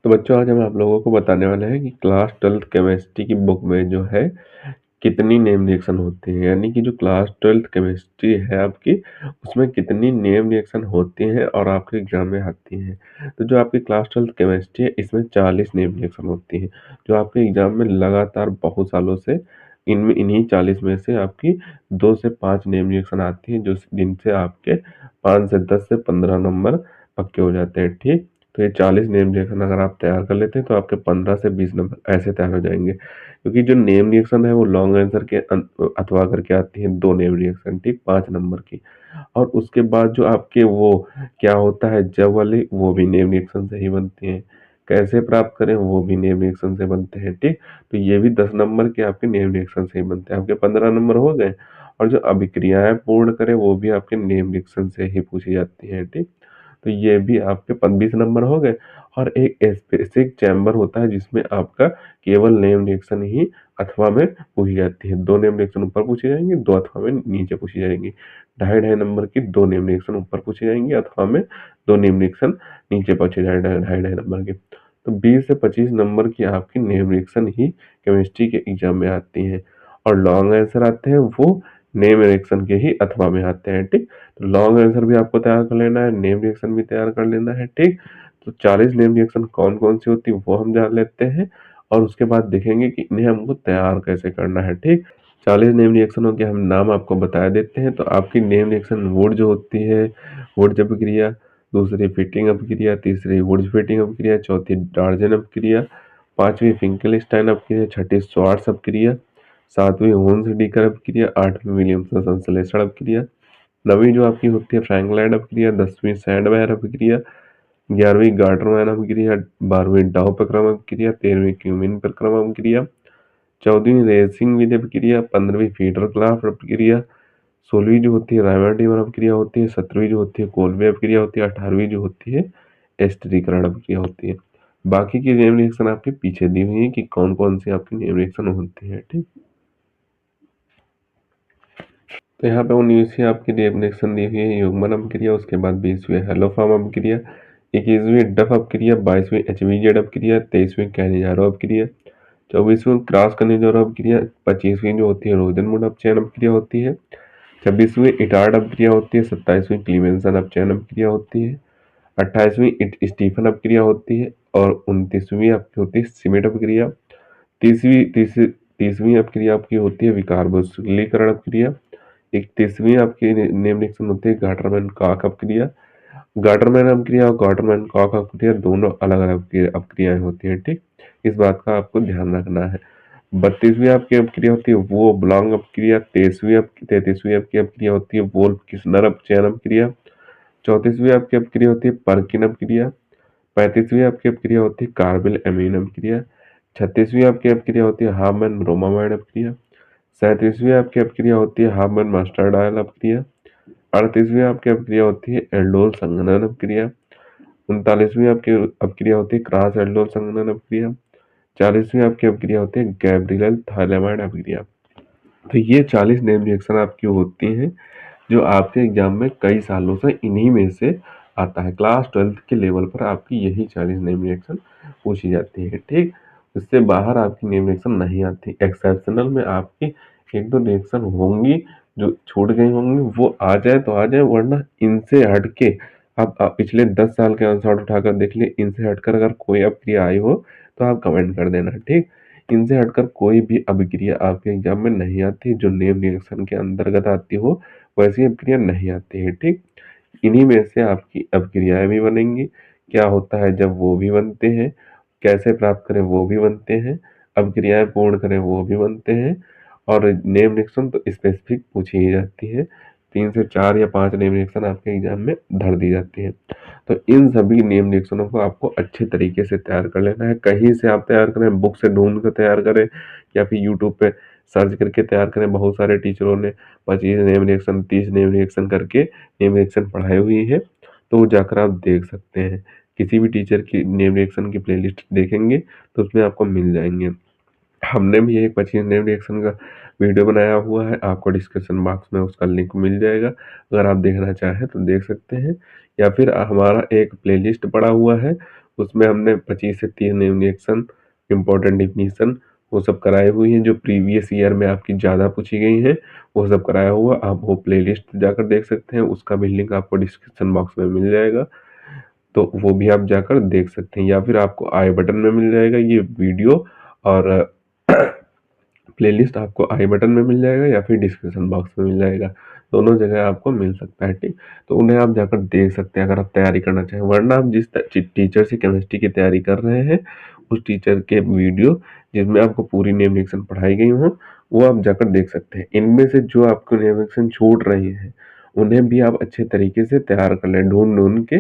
तो बच्चों आज हम आप लोगों को बताने वाले हैं कि क्लास 12th केमिस्ट्री की बुक में जो है कितनी नेम रिएक्शन होती हैं, यानी कि जो क्लास 12th केमिस्ट्री है आपकी उसमें कितनी नेम रिएक्शन होती हैं और आपके एग्जाम में आती हैं। तो जो आपकी क्लास 12th केमिस्ट्री है इसमें 40 नेम रिएक्शन होती हैं जो आपके एग्जाम में लगातार बहुत सालों से इनमें इन्हीं 40 में से आपकी 2 से 5 नेम रिएक्शन आती हैं जो जिनसे आपके 5 से 10 से 15 नंबर पक्के हो जाते हैं। ठीक, तो ये 40 नेम रिएक्शन अगर आप तैयार कर लेते हैं तो आपके 15 से 20 नंबर ऐसे तैयार हो जाएंगे, क्योंकि जो नेम रिएक्शन है वो लॉन्ग आंसर के अथवा करके आती है 2 नेम रिएक्शन, ठीक, 5 नंबर की। और उसके बाद जो आपके वो क्या होता है जब वाली, वो भी नेम रिएक्शन से ही बनती हैं। कैसे प्राप्त करें, वो भी नेम रिएक्शन से बनते हैं। ठीक, तो ये भी 10 नंबर के आपके नेम रिएक्शन से ही बनते हैं। आपके 15 नंबर हो गए। और जो अभिक्रियाएं पूर्ण करें वो भी आपके नेम रिएक्शन से ही पूछी जाती है। ठीक, तो ये भी आपके 20 नंबर हो गए। और एक स्पेसिफिक चैम्बर होता है जिसमें आपका केवल नेम रिएक्शन ही अथवा में पूछी जाती है। 2 नेम रिएक्शन ऊपर पूछी जाएंगी, 2 अथवा में नीचे पूछी जाएंगी। ढाई ढाई नंबर की 2 नेम रिएक्शन ऊपर पूछी जाएंगी, अथवा में 2 नेम रिएक्शन नीचे पूछे जाए ढाई ढाई नंबर के। तो 20 से 25 नंबर की आपकी नेम रिएक्शन ही केमिस्ट्री के एग्जाम में आती हैं। और लॉन्ग आंसर आते हैं वो नेम रिएक्शन के ही अथवा में आते हैं। ठीक, तो लॉन्ग आंसर भी आपको तैयार कर लेना है, नेम रिएक्शन भी तैयार कर लेना है। ठीक, तो 40 नेम रिएक्शन कौन कौन सी होती है वो हम जान लेते हैं और उसके बाद देखेंगे कि इन्हें हमको तैयार कैसे करना है। ठीक, 40 नेम रिएक्शनों के हम नाम आपको बता देते हैं। तो आपकी नेम रिएक्शन वुड जो होती है, वुड्स अभिक्रिया, दूसरी फिटिंग अभिक्रिया, तीसरी वुड्स फिटिंग अभिक्रिया, चौथी डार्जन अभिक्रिया, पांचवी फिंकेलस्टाइन अभिक्रिया, छठी श्वार्ट्ज अभिक्रिया, सातवीं वुन्स डीकर अभिक्रिया, आठवीं विलियमसन संश्लेषण अभिक्रिया, नवीं जो आपकी होती है फ्रैंकलैंड अभिक्रिया, 10वीं सैंडवेयर अभिक्रिया, 11वीं गार्डनमैन अभिक्रिया, 12वीं डाउ प्रक्रम अभिक्रिया, 13वीं क्यूमिन प्रक्रम अभिक्रिया, 14वीं रेसिंग विधि अभिक्रिया, 15वीं फीडर क्लाफ अभिक्रिया, 16वीं जो होती है रायमंड अभिक्रिया होती है, 17वीं जो होती है कोल्बे अभिक्रिया होती है, 18वीं जो होती है एस्टरीकरण अभिक्रिया होती है। बाकी की नेम रिएक्शन आपके पीछे दी हुई है कि कौन कौन सी आपकी नेम रिएक्शन होती है। ठीक, तो यहाँ पे 19वीं आपकी डेफिनेशन दी हुई है युग्मन अपक्रिया, उसके बाद 20वीं हेलोफॉर्म अपक्रिया, 21वीं डफ अपक्रिया, 22वीं एचवीजेड अपक्रिया, 23वीं कैनिजारो अपक्रिया, 24वीं क्रॉस कनिजारो अपक्रिया, 25वीं जो होती है रोजनवुड अपचयन अपक्रिया होती है, 26वीं इटार्ड अपक्रिया होती है, 27वीं क्लीमेंसन अपचयन अपक्रिया होती है, 28वीं स्टीफन अपक्रिया होती है और 29वीं आपकी होती है सिमेट अपक्रिया, तीसवीं अपक्रिया आपकी होती है विकार्बोक्सीकरण अपक्रिया, 31वीं आपकी नेम रिएक्शन होती है गाटरमैन कॉक अपक्रिया। गाटरमैन अपक्रिया और गाटरमैन कॉक अपक्रिया दोनों अलग अलग अपक्रियाएं होती हैं। ठीक, इस बात का आपको ध्यान रखना है। 32वीं आपकी अपक्रिया होती है वो ब्लॉन्ग अपक्रिया, 33वीं आपकी अपक्रिया होती है वोल्फ किस्नर अपचयन अपक्रिया, 34वीं आपकी अपक्रिया होती है पर्किन अपक्रिया, 35वीं आपकी अपक्रिया होती है कार्बिल एमीन अपक्रिया, 36वीं आपकी अपक्रिया होती है हार्मन ब्रोमामाइड अपक्रिया, 37वीं आपकी अपक्रिया होती है हार्मन मास्टर डायल अपक्रिया, 38वीं आपकी अपक्रिया होती है एल्डोल संघनन अपक्रिया, 39वीं आपकी अपक्रिया होती है क्रॉस एल्डोल संघनन अपक्रिया, 40वीं आपकी अपक्रिया होती है गैब्रियल थाइलेमाइड अपक्रिया। तो ये 40 नेम रिएक्शन आपकी होती हैं जो आपके एग्जाम में कई सालों से इन्हीं में से आता है। क्लास 12th के लेवल पर आपकी यही 40 नेम रिएक्शन पूछी जाती है। ठीक, इससे बाहर आपकी नेम रिएक्शन नहीं आती। एक्सेप्शनल में आपकी एक दो रिएक्शन होंगी जो छूट गई होंगी, वो आ जाए तो आ जाए, वरना इनसे हटके आप पिछले 10 साल के आंसर उठाकर देख लिए, इनसे हटकर अगर कोई अभिक्रिया आई हो तो आप कमेंट कर देना। ठीक, इनसे हटकर कोई भी अभिक्रिया आपके एग्जाम में नहीं आती जो नेम रिएक्शन के अंतर्गत आती हो, वैसी अभिक्रिया नहीं आती है। ठीक, इन्हीं में से आपकी अभिक्रियाएं भी बनेंगी, क्या होता है जब वो भी बनते हैं, कैसे प्राप्त करें वो भी बनते हैं, अभिक्रियाएं पूर्ण करें वो भी बनते हैं। और नेम रिएक्शन तो स्पेसिफिक पूछी ही जाती है, 3 से 4 या 5 नेम रिएक्शन आपके एग्जाम में धर दी जाती है। तो इन सभी नेम रिएक्शनों को आपको अच्छे तरीके से तैयार कर लेना है। कहीं से आप तैयार करें, बुक से ढूंढ कर तैयार करें या फिर यूट्यूब पे सर्च करके तैयार करें। बहुत सारे टीचरों ने 25 नेम रिएक्शन 30 नेम रिएक्शन करके नेम रिएक्शन पढ़ाई हुई है, तो वो जाकर आप देख सकते हैं। किसी भी टीचर की नेम रिएक्शन की प्लेलिस्ट देखेंगे तो उसमें आपको मिल जाएंगे। हमने भी एक 25 नेम रिएक्शन का वीडियो बनाया हुआ है, आपको डिस्क्रिप्शन बॉक्स में उसका लिंक मिल जाएगा, अगर आप देखना चाहें तो देख सकते हैं। या फिर हमारा एक प्लेलिस्ट पड़ा हुआ है, उसमें हमने 25 से 30 नेम रिएक्शन, इम्पोर्टेंट डिफिनीशन वो सब कराई हुई है, जो प्रीवियस ईयर में आपकी ज़्यादा पूछी गई हैं वो सब कराया हुआ। आप वो प्लेलिस्ट जाकर देख सकते हैं, उसका भी लिंक आपको डिस्क्रिप्शन बॉक्स में मिल जाएगा, तो वो भी आप जाकर देख सकते हैं, या फिर आपको आई बटन में मिल जाएगा ये वीडियो, और प्लेलिस्ट आपको आई बटन में मिल जाएगा या फिर डिस्क्रिप्शन बॉक्स में मिल जाएगा, दोनों जगह आपको मिल सकता है। ठीक, तो उन्हें आप जाकर देख सकते हैं अगर आप तैयारी करना चाहें। वरना आप जिस टीचर से केमिस्ट्री की तैयारी कर रहे हैं उस टीचर के वीडियो जिसमें आपको पूरी नेम रिएक्शन पढ़ाई गई हो वो आप जाकर देख सकते हैं। इनमें से जो आपको नेम रिएक्शन छूट रही है उन्हें भी आप अच्छे तरीके से तैयार कर लें, ढूंढ ढूंढ के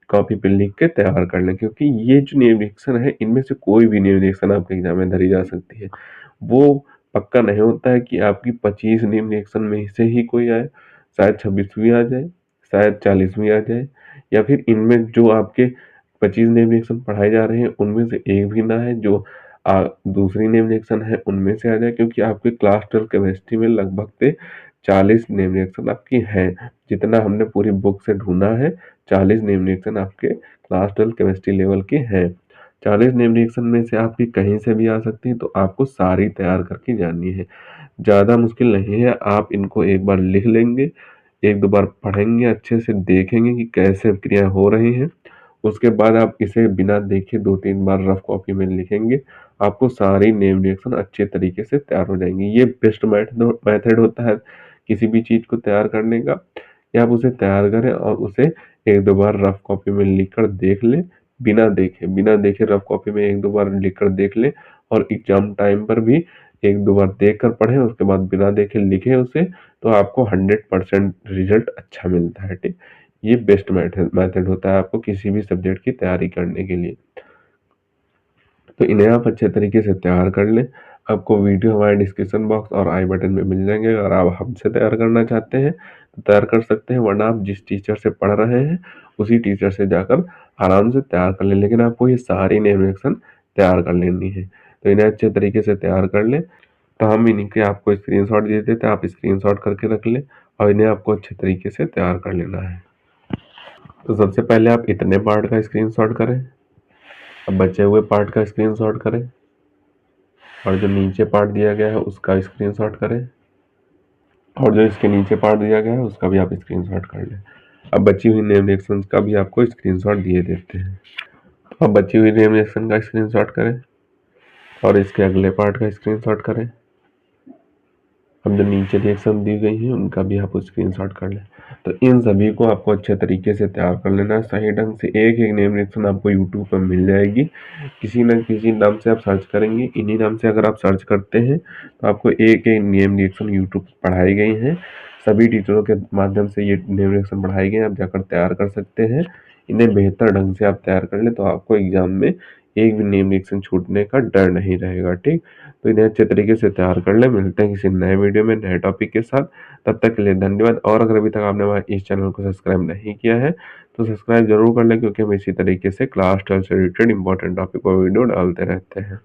कॉपी पे लिख के तैयार कर लें, क्योंकि ये जो नेम रिएक्शन है इनमें से कोई भी नेम रिएक्शन आपके एग्जाम में धरी जा सकती है। वो पक्का नहीं होता है कि आपकी 25 नेम रिएक्शन में से ही कोई आए, शायद 26वीं आ जाए, शायद 40वीं आ जाए, या फिर इनमें जो आपके 25 नेम रिएक्शन पढ़ाए जा रहे हैं उनमें से एक भी ना है, जो दूसरी नेम रिएक्शन है उनमें से आ जाए, क्योंकि आपके क्लास 12 केमिस्ट्री में लगभग से 40 नेम रिएक्शन आपकी हैं। जितना हमने पूरी बुक से ढूंढा है 40 नेम रिएक्शन आपके क्लास 12 केमिस्ट्री लेवल के हैं। 40 नेम रिएक्शन में से आपकी कहीं से भी आ सकती है, तो आपको सारी तैयार करके जानी है। ज़्यादा मुश्किल नहीं है, आप इनको एक बार लिख लेंगे, एक दो बार पढ़ेंगे, अच्छे से देखेंगे कि कैसे क्रियाएं हो रही हैं, उसके बाद आप इसे बिना देखे 2-3 बार रफ कॉपी में लिखेंगे, आपको सारी नेम रिएक्शन अच्छे तरीके से तैयार हो जाएंगी। ये बेस्ट मेथड होता है किसी भी चीज़ को तैयार करने का, कि आप उसे तैयार करें और उसे एक दो बार रफ कॉपी में लिख कर देख लें, बिना देखे रफ कॉपी में एक दो बार लिख कर देख लें, और एग्जाम टाइम पर भी एक दो बार देख कर पढ़ें, उसके बाद बिना देखे लिखें उसे, तो आपको 100% रिजल्ट अच्छा मिलता है। ठीक, ये बेस्ट मेथड होता है आपको किसी भी सब्जेक्ट की तैयारी करने के लिए। तो इन्हें आप अच्छे तरीके से तैयार कर लें। आपको वीडियो हमारे डिस्क्रिप्शन बॉक्स और आई बटन में मिल जाएंगे। अगर आप हमसे तैयार करना चाहते हैं तो तैयार कर सकते हैं, वरना आप जिस टीचर से पढ़ रहे हैं उसी टीचर से जाकर आराम से तैयार कर लें, लेकिन आपको ये सारी नेम रिएक्शन तैयार कर लेनी है। तो इन्हें अच्छे तरीके से तैयार कर लें। तो हम इन्हीं के आपको स्क्रीनशॉट दे देते हैं, आप स्क्रीनशॉट करके रख लें और इन्हें आपको अच्छे तरीके से तैयार कर लेना है। तो सबसे पहले आप इतने पार्ट का स्क्रीनशॉट करें, अब बचे हुए पार्ट का स्क्रीनशॉट करें, और जो नीचे पार्ट दिया गया है उसका स्क्रीनशॉट करें, और जो इसके नीचे पार्ट दिया गया है उसका भी आप स्क्रीनशॉट कर लें। अब बची हुई नेम रिएक्शन का भी आपको स्क्रीनशॉट दिए देते हैं। तो अब बची हुई नेम रिएक्शन का स्क्रीनशॉट करें और इसके अगले पार्ट का स्क्रीनशॉट करें। अब जो नीचे रिएक्शन दी गई है उनका भी आप स्क्रीनशॉट कर लें। तो इन सभी को आपको अच्छे तरीके से तैयार कर लेना है सही ढंग से। एक एक नेम रिएक्शन आपको यूट्यूब पर मिल जाएगी, किसी न किसी नाम से आप सर्च करेंगे, इन्हीं नाम से अगर आप सर्च करते हैं तो आपको एक एक नेम रिएक्शन यूट्यूब पर पढ़ाई गई हैं। सभी टीचरों के माध्यम से ये नेम रिएक्शन पढ़ाई गई हैं, आप जाकर तैयार कर सकते हैं। इन्हें बेहतर ढंग से आप तैयार कर लें तो आपको एग्जाम में एक भी नेम रिएक्शन छूटने का डर नहीं रहेगा। ठीक, तो इन्हें अच्छे तरीके से तैयार कर ले। मिलते हैं किसी नए वीडियो में नए टॉपिक के साथ, तब तक के लिए धन्यवाद। और अगर अभी तक आपने हमारे इस चैनल को सब्सक्राइब नहीं किया है तो सब्सक्राइब जरूर कर लें, क्योंकि हम इसी तरीके से क्लास 12 से रिलेटेड इंपॉर्टेंट टॉपिक पर वीडियो डालते रहते हैं।